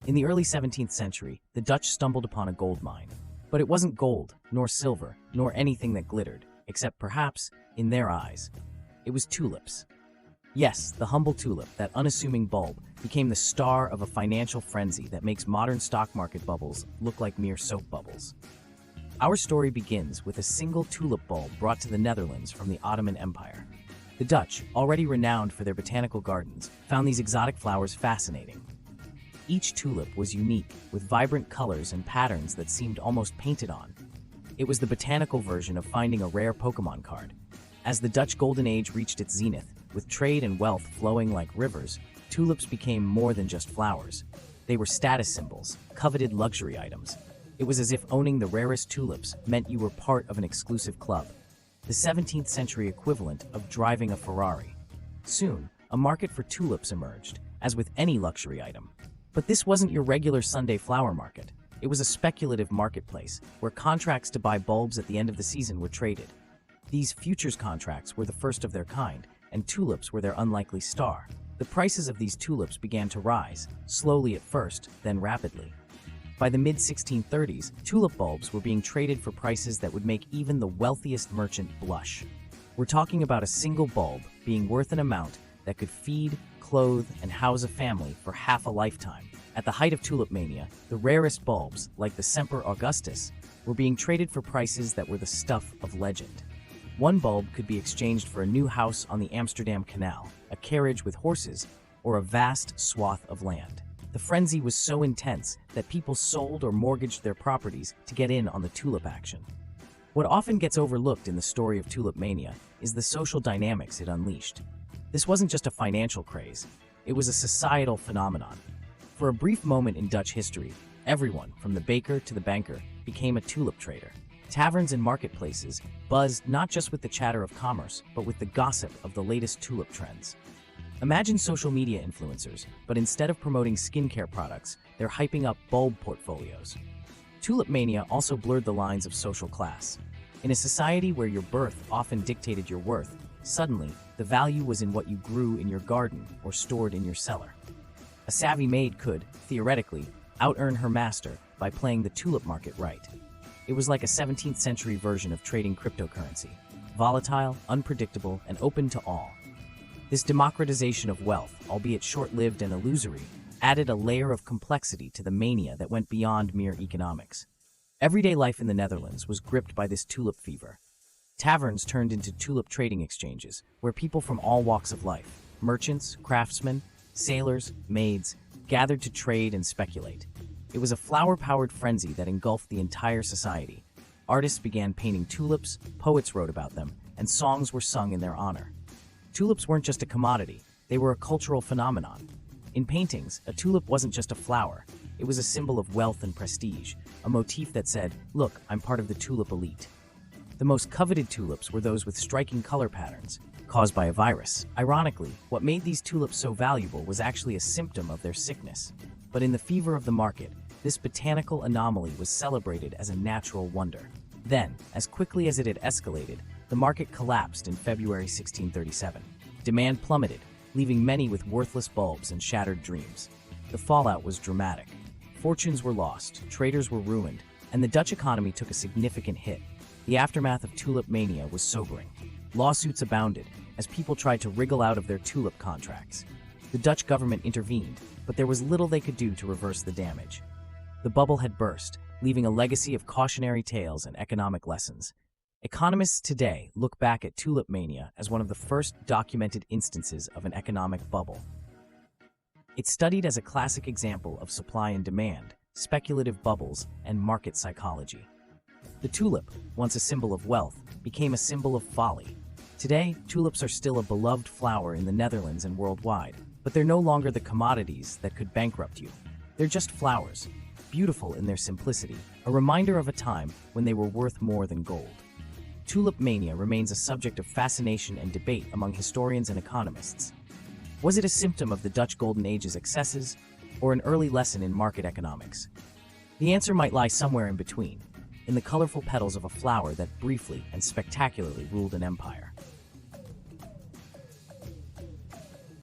In the early 17th century, the Dutch stumbled upon a gold mine. But it wasn't gold, nor silver, nor anything that glittered, except perhaps, in their eyes, it was tulips. Yes, the humble tulip, that unassuming bulb, became the star of a financial frenzy that makes modern stock market bubbles look like mere soap bubbles. Our story begins with a single tulip bulb brought to the Netherlands from the Ottoman Empire. The Dutch, already renowned for their botanical gardens, found these exotic flowers fascinating. Each tulip was unique, with vibrant colors and patterns that seemed almost painted on. It was the botanical version of finding a rare Pokémon card. As the Dutch Golden Age reached its zenith, with trade and wealth flowing like rivers, tulips became more than just flowers. They were status symbols, coveted luxury items. It was as if owning the rarest tulips meant you were part of an exclusive club, the 17th century equivalent of driving a Ferrari. Soon, a market for tulips emerged, as with any luxury item. But this wasn't your regular Sunday flower market. It was a speculative marketplace, where contracts to buy bulbs at the end of the season were traded. These futures contracts were the first of their kind, and tulips were their unlikely star. The prices of these tulips began to rise, slowly at first, then rapidly. By the mid-1630s, tulip bulbs were being traded for prices that would make even the wealthiest merchant blush. We're talking about a single bulb being worth an amount that could feed, clothe, and house a family for half a lifetime. At the height of Tulip Mania, the rarest bulbs, like the Semper Augustus, were being traded for prices that were the stuff of legend. One bulb could be exchanged for a new house on the Amsterdam Canal, a carriage with horses, or a vast swath of land. The frenzy was so intense that people sold or mortgaged their properties to get in on the tulip action. What often gets overlooked in the story of Tulip Mania is the social dynamics it unleashed. This wasn't just a financial craze, it was a societal phenomenon. For a brief moment in Dutch history, everyone, from the baker to the banker, became a tulip trader. Taverns and marketplaces buzzed not just with the chatter of commerce, but with the gossip of the latest tulip trends. Imagine social media influencers, but instead of promoting skincare products, they're hyping up bulb portfolios. Tulip Mania also blurred the lines of social class. In a society where your birth often dictated your worth, suddenly, the value was in what you grew in your garden or stored in your cellar. A savvy maid could, theoretically, out-earn her master by playing the tulip market right. It was like a 17th century version of trading cryptocurrency, volatile, unpredictable, and open to all. This democratization of wealth, albeit short-lived and illusory, added a layer of complexity to the mania that went beyond mere economics. Everyday life in the Netherlands was gripped by this tulip fever. Taverns turned into tulip trading exchanges, where people from all walks of life, merchants, craftsmen, sailors, maids, gathered to trade and speculate. It was a flower-powered frenzy that engulfed the entire society. Artists began painting tulips, poets wrote about them, and songs were sung in their honor. Tulips weren't just a commodity, they were a cultural phenomenon. In paintings, a tulip wasn't just a flower, it was a symbol of wealth and prestige, a motif that said, "Look, I'm part of the tulip elite." The most coveted tulips were those with striking color patterns, caused by a virus. Ironically, what made these tulips so valuable was actually a symptom of their sickness. But in the fever of the market, this botanical anomaly was celebrated as a natural wonder. Then, as quickly as it had escalated, the market collapsed in February 1637. Demand plummeted, leaving many with worthless bulbs and shattered dreams. The fallout was dramatic. Fortunes were lost, traders were ruined, and the Dutch economy took a significant hit. The aftermath of Tulip Mania was sobering. Lawsuits abounded as people tried to wriggle out of their tulip contracts. The Dutch government intervened, but there was little they could do to reverse the damage. The bubble had burst, leaving a legacy of cautionary tales and economic lessons. Economists today look back at Tulip Mania as one of the first documented instances of an economic bubble. It's studied as a classic example of supply and demand, speculative bubbles, and market psychology. The tulip, once a symbol of wealth, became a symbol of folly. Today, tulips are still a beloved flower in the Netherlands and worldwide, but they're no longer the commodities that could bankrupt you. They're just flowers, beautiful in their simplicity, a reminder of a time when they were worth more than gold. Tulip Mania remains a subject of fascination and debate among historians and economists. Was it a symptom of the Dutch Golden Age's excesses, or an early lesson in market economics? The answer might lie somewhere in between, in the colorful petals of a flower that briefly and spectacularly ruled an empire.